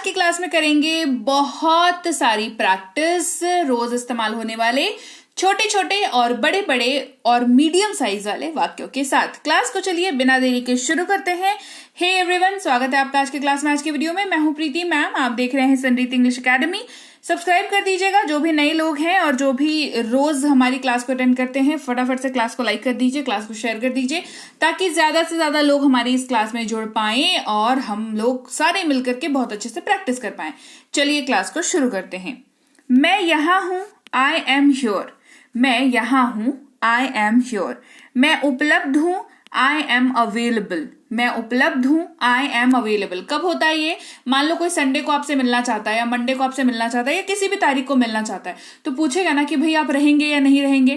आज की क्लास में करेंगे बहुत सारी प्रैक्टिस रोज इस्तेमाल होने वाले छोटे छोटे और बड़े बड़े और मीडियम साइज वाले वाक्यों के साथ। क्लास को चलिए बिना देरी के शुरू करते हैं। हे एवरीवन, स्वागत है आपका आज की क्लास में। आज की वीडियो में मैं हूं प्रीति मैम, आप देख रहे हैं संरीत इंग्लिश एकेडमी। सब्सक्राइब कर दीजिएगा जो भी नए लोग हैं, और जो भी रोज हमारी क्लास को अटेंड करते हैं फटाफट से क्लास को लाइक कर दीजिए, क्लास को शेयर कर दीजिए, ताकि ज्यादा से ज्यादा लोग हमारी इस क्लास में जुड़ पाएं और हम लोग सारे मिलकर के बहुत अच्छे से प्रैक्टिस कर पाएं। चलिए क्लास को शुरू करते हैं। मैं यहाँ हूं, आई एम ह्योर। मैं यहाँ हूं, आई एम ह्योर। मैं उपलब्ध हूं, आई एम अवेलेबल। मैं उपलब्ध हूं, आई एम अवेलेबल। कब होता है ये? मान लो कोई संडे को आपसे मिलना चाहता है, या मंडे को आपसे मिलना चाहता है, या किसी भी तारीख को मिलना चाहता है, तो पूछेगा ना कि भाई आप रहेंगे या नहीं रहेंगे।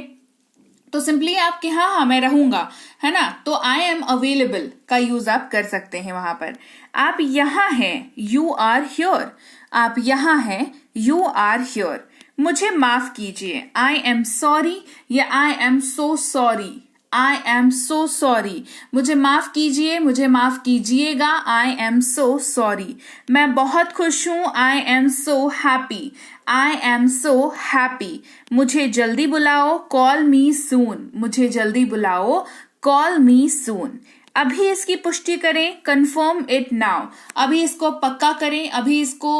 तो सिंपली आप कि हाँ मैं रहूंगा, है ना, तो आई एम अवेलेबल का यूज आप कर सकते हैं वहां पर। आप यहाँ हैं, यू आर ह्योर। आप यहाँ हैं, यू आर ह्योर। मुझे माफ कीजिए, आई एम सॉरी या I am so sorry. I am so sorry. मुझे माफ कीजिए, मुझे माफ कीजिएगा, आई एम सो सॉरी। मैं बहुत खुश हूं, I am so happy. I am so happy. मुझे जल्दी बुलाओ, कॉल मी सून। मुझे जल्दी बुलाओ, कॉल मी सून। अभी इसकी पुष्टि करें, कंफर्म इट नाउ। अभी इसको पक्का करें, अभी इसको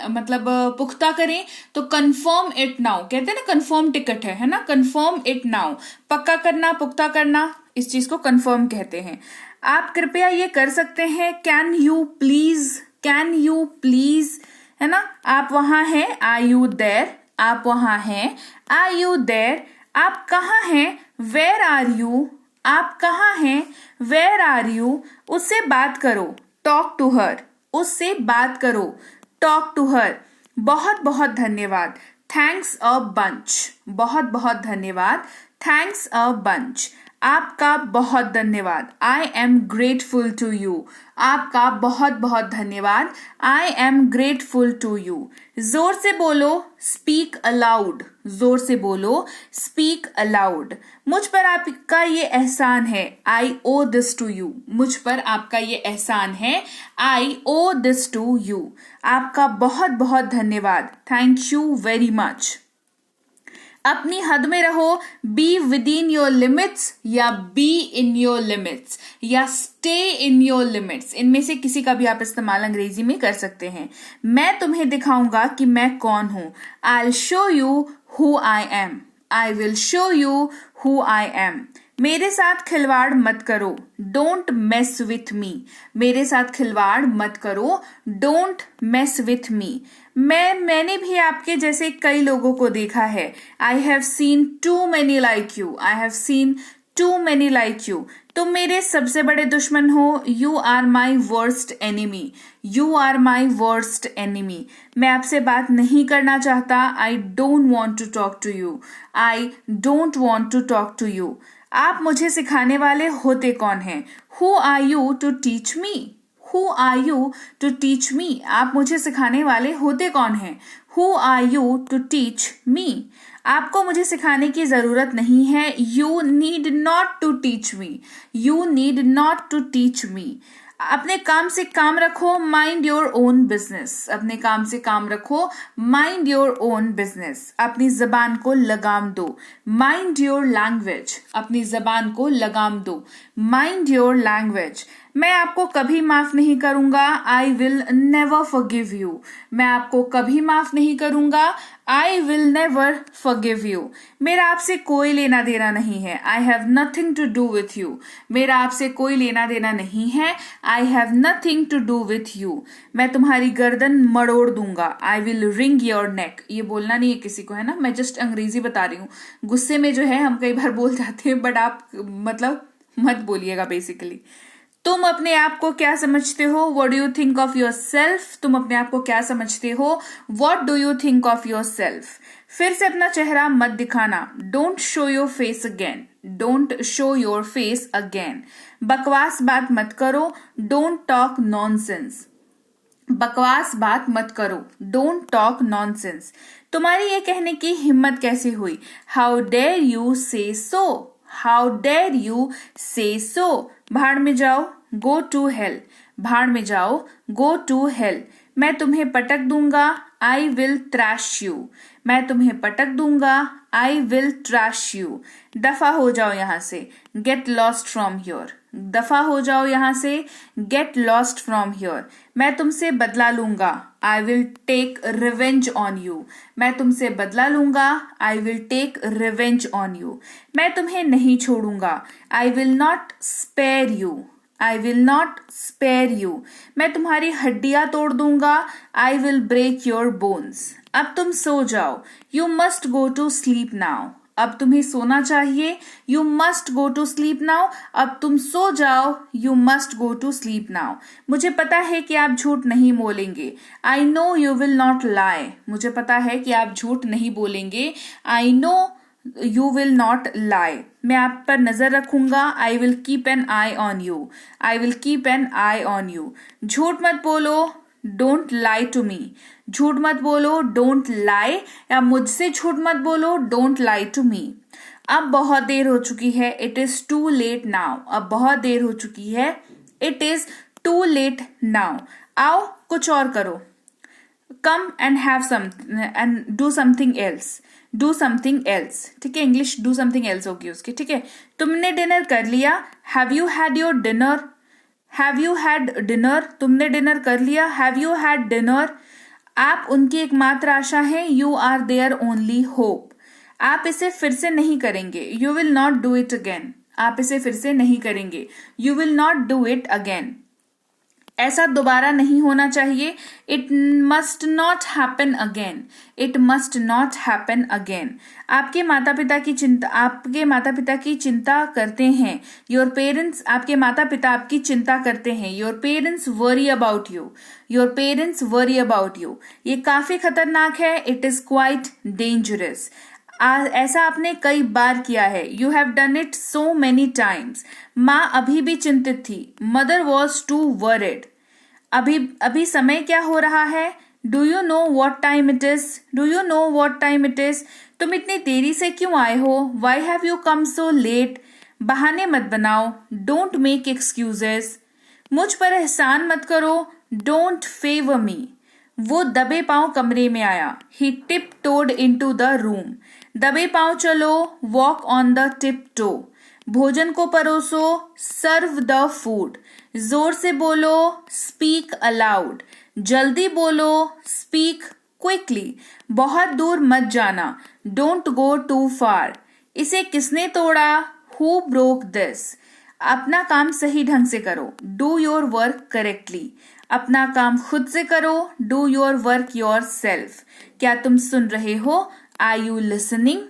मतलब पुख्ता करें, तो कंफर्म इट नाउ कहते हैं ना, कंफर्म टिकट है ना, कंफर्म इट नाउ। पक्का करना, पुख्ता करना, इस चीज को कंफर्म कहते हैं। आप कृपया ये कर सकते हैं, can you please. Can you please, है ना। आप वहां हैं, आर यू देयर। आप वहां हैं, आर यू देयर। आप कहाँ हैं, वेयर आर यू। आप कहाँ हैं, वेयर आर यू। उससे बात करो, टॉक टू हर। उससे बात करो, टॉक टू हर। बहुत बहुत धन्यवाद, थैंक्स अ बंच। बहुत बहुत धन्यवाद, थैंक्स अ बंच। आपका बहुत धन्यवाद, I am grateful to you. आपका बहुत बहुत धन्यवाद, I am grateful to you. जोर से बोलो, स्पीक अलाउड। जोर से बोलो, स्पीक अलाउड। मुझ पर आपका ये एहसान है, आई ओ दिस टू यू। मुझ पर आपका ये एहसान है, आई ओ दिस टू यू। आपका बहुत बहुत धन्यवाद, थैंक यू वेरी मच। अपनी हद में रहो, be with in your limits या बी इन योर लिमिट्स या स्टे इन योर लिमिट्स। इनमें से किसी का भी आप इस्तेमाल अंग्रेजी में कर सकते हैं। मैं तुम्हें दिखाऊंगा कि मैं कौन हूं, I will show you who I am. I will show you who I am. मेरे साथ खिलवाड़ मत करो, डोंट मेस विथ मी। मेरे साथ खिलवाड़ मत करो, डोंट मेस विथ मी। मैंने भी आपके जैसे कई लोगों को देखा है, I have seen too many like you. I have seen too many like you. तुम मेरे सबसे बड़े दुश्मन हो, you are my worst enemy. You are my worst enemy. मैं आपसे बात नहीं करना चाहता, I don't want to talk to you. I don't want to talk to you. आप मुझे सिखाने वाले होते कौन हैं, who are you to teach me. Who are you to teach me. आप मुझे सिखाने वाले होते कौन हैं, who are you to teach me. आपको मुझे सिखाने की जरूरत नहीं है, you need not to teach me. You need not to teach me. अपने काम से काम रखो, माइंड योर ओन बिजनेस। अपने काम से काम रखो, माइंड योर ओन बिजनेस। अपनी जबान को लगाम दो, माइंड योर लैंग्वेज। अपनी जबान को लगाम दो, माइंड योर लैंग्वेज। मैं आपको कभी माफ नहीं करूंगा, I will never forgive you. मैं आपको कभी माफ नहीं करूंगा, I will never forgive you. मेरा आपसे कोई लेना देना नहीं है, I have nothing to do with you. मेरा आपसे कोई लेना देना नहीं है, I have nothing to do with you. मैं तुम्हारी गर्दन मरोड़ दूंगा, I will wring your neck. ये बोलना नहीं है किसी को, है ना, मैं जस्ट अंग्रेजी बता रही हूँ। गुस्से में जो है हम कई बार बोल जाते हैं, बट आप मतलब मत बोलिएगा बेसिकली। तुम अपने आप को क्या समझते हो, what do you think of your self. तुम अपने आप को क्या समझते हो, what do you think of your self. फिर से अपना चेहरा मत दिखाना, don't show your face again. Don't show your face again. बकवास बात मत करो, डोंट टॉक नॉनसेंस। बकवास बात मत करो, डोंट टॉक नॉनसेंस। तुम्हारी ये कहने की हिम्मत कैसे हुई, हाउ डेयर यू से सो। हाउ डेयर यू से सो। भाड़ में जाओ, गो टू हेल। भाड़ में जाओ, गो टू हेल। मैं तुम्हें पटक दूंगा, आई विल थ्रैश यू। मैं तुम्हें पटक दूंगा, आई विल थ्रैश यू। दफा हो जाओ यहां से, गेट लॉस्ट फ्रॉम हियर। दफा हो जाओ यहां से, गेट लॉस्ट फ्रॉम हियर। मैं तुमसे बदला लूंगा, I will take revenge on you. मैं तुमसे बदला लूंगा, I will take revenge on you. मैं तुम्हें नहीं छोड़ूंगा, I will not spare you. I will not spare you. मैं तुम्हारी हड्डियां तोड़ दूंगा, I will break your bones. अब तुम सो जाओ, you must go to sleep now. अब तुम्हें सोना चाहिए, you must go to sleep now. अब तुम सो जाओ, you must go to sleep now. मुझे पता है कि आप झूठ नहीं बोलेंगे, I know you will not lie. मुझे पता है कि आप झूठ नहीं बोलेंगे, I know you will not lie. मैं आप पर नजर रखूंगा, I will keep an eye on you. I will keep an eye on you. झूठ मत बोलो, डोंट लाई टू मी। झूठ मत बोलो, डोंट लाई, या मुझसे झूठ मत बोलो, डोंट लाई टू मी। अब बहुत देर हो चुकी है, it is too late now. अब बहुत देर हो चुकी है, it is too late now. आओ कुछ और करो, come and have some and do something else. Do something else, ठीक है, इंग्लिश डू समथिंग एल्स होगी उसकी, ठीक है। तुमने डिनर कर लिया, have you had your dinner. Have you had dinner, तुमने डिनर कर लिया, हैव यू हैड डिनर। आप उनकी एकमात्र आशा है, you are their only hope. आप इसे फिर से नहीं करेंगे, you will not do it again. आप इसे फिर से नहीं करेंगे, you will not do it again. ऐसा दोबारा नहीं होना चाहिए, it must not happen again. It must not happen again. आपके माता पिता की चिंता करते हैं, योर पेरेंट्स। आपके माता पिता आपकी चिंता करते हैं, your parents worry about you. Your parents worry about you. ये काफी खतरनाक है, इट इज क्वाइट डेंजरस। ऐसा आपने कई बार किया है, you have done it so many times. माँ अभी भी चिंतित थी, मदर वॉज टू वरिड। अभी समय क्या हो रहा है, do you know what time it is. Do you know what time it is. तुम इतनी देरी से क्यों आए हो, why have you come so let. बहाने मत बनाओ, डोंट मेक एक्सक्यूजेस। मुझ पर एहसान मत करो, डोंट फेवर मी। वो दबे पांव कमरे में आया, he tiptoed into the room. दबे पांव चलो, walk on the tiptoe. भोजन को परोसो, सर्व द फूड। जोर से बोलो, स्पीक अलाउड। जल्दी बोलो, स्पीक क्विकली। बहुत दूर मत जाना, डोंट गो टू फार। इसे किसने तोड़ा, हु ब्रोक दिस। अपना काम सही ढंग से करो, डू योर वर्क करेक्टली। अपना काम खुद से करो, do your work your self. क्या तुम सुन रहे हो, आर यू लिसनिंग।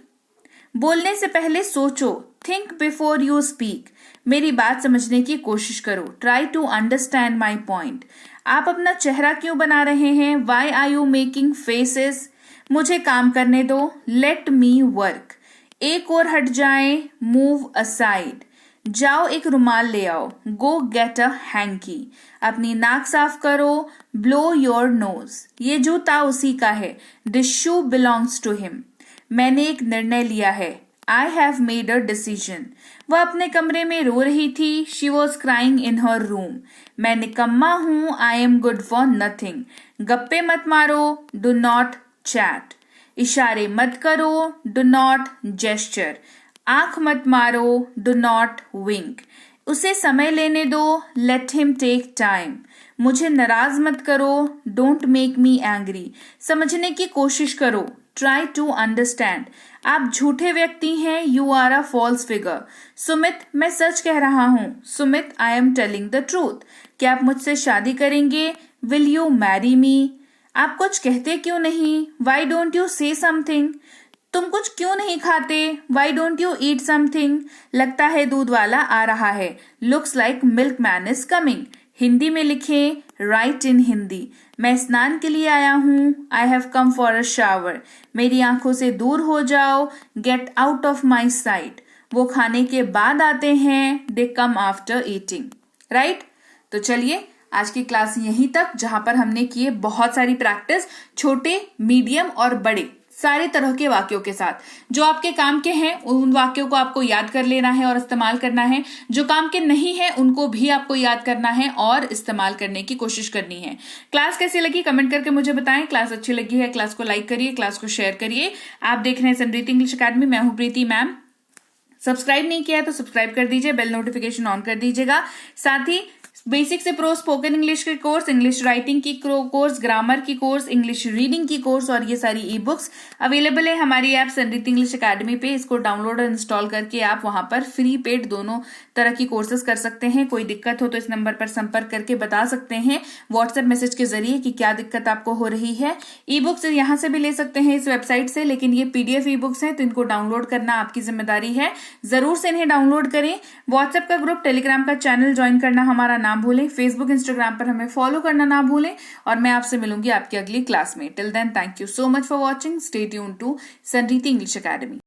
बोलने से पहले सोचो, थिंक बिफोर यू स्पीक। मेरी बात समझने की कोशिश करो, try to understand my point. आप अपना चेहरा क्यों बना रहे हैं, why are you making faces. मुझे काम करने दो, लेट मी वर्क। एक और हट जाएं, मूव असाइड। जाओ एक रुमाल ले आओ, गो गेट अ हैंकी। अपनी नाक साफ करो, ब्लो योर नोज। ये जूता उसी का है, this shoe belongs to him. मैंने एक निर्णय लिया है, I have made a decision. वह अपने कमरे में रो रही थी, she was crying in her room. मैं निकम्मा हूं, I am good for nothing. गप्पे मत मारो, डू नॉट चैट। इशारे मत करो, डू नॉट जेस्चर। आंख मत मारो, डू नॉट विंक। उसे समय लेने दो, लेट हिम टेक टाइम। मुझे नाराज मत करो, डोंट मेक मी एंग्री। समझने की कोशिश करो, ट्राई टू अंडरस्टैंड। आप झूठे व्यक्ति हैं, you are a false figure. Sumit, मैं सच कह रहा हूँ। Sumit, I am telling the truth. क्या आप मुझसे शादी करेंगे, विल यू मैरी मी। आप कुछ कहते क्यों नहीं, वाई डोंट यू से समथिंग। तुम कुछ क्यों नहीं खाते, why don't you eat something. लगता है दूध वाला आ रहा है, looks like milk man is coming. Hindi में लिखें, राइट इन हिंदी। मैं स्नान के लिए आया हूँ, I have come for a shower. मेरी आंखों से दूर हो जाओ, get out of my site. वो खाने के बाद आते हैं, दे कम आफ्टर ईटिंग। राइट। तो चलिए आज की क्लास यहीं तक, जहां पर हमने किए बहुत सारी प्रैक्टिस, छोटे, मीडियम और बड़े सारे तरह के वाक्यों के साथ। जो आपके काम के हैं उन वाक्यों को आपको याद कर लेना है और इस्तेमाल करना है, जो काम के नहीं है उनको भी आपको याद करना है और इस्तेमाल करने की कोशिश करनी है। क्लास कैसी लगी कमेंट करके मुझे बताएं। क्लास अच्छी लगी है क्लास को लाइक करिए, क्लास को शेयर करिए। आप देख रहे हैं समृद्धि इंग्लिश अकेडमी, मैं हूं प्रीति मैम। सब्सक्राइब नहीं किया तो सब्सक्राइब कर दीजिए, बेल नोटिफिकेशन ऑन कर दीजिएगा। साथ ही बेसिक से प्रो स्पोकन इंग्लिश के कोर्स, इंग्लिश राइटिंग की कोर्स, ग्रामर की कोर्स, इंग्लिश रीडिंग की कोर्स और ये सारी ई बुक्स अवेलेबल है हमारी ऐप समृद्धि इंग्लिश अकेडमी पे। इसको डाउनलोड और इंस्टॉल करके आप वहां पर फ्री पेड दोनों तरह की कोर्सेज कर सकते हैं। कोई दिक्कत हो तो इस नंबर पर संपर्क करके बता सकते हैं व्हाट्सएप मैसेज के जरिए कि क्या दिक्कत आपको हो रही है। ई बुक्स यहाँ से भी ले सकते हैं इस वेबसाइट से, लेकिन ये पीडीएफ ई बुक्स हैं तो इनको डाउनलोड करना आपकी जिम्मेदारी है। जरूर से इन्हें डाउनलोड करें। व्हाट्सएप का ग्रुप, टेलीग्राम का चैनल ज्वाइन करना हमारा ना भूलें। फेसबुक, इंस्टाग्राम पर हमें फॉलो करना ना भूलें। और मैं आपसे मिलूंगी आपकी अगली क्लास में। Till then, thank you so much for watching. Stay tuned to Samriddhi English academy.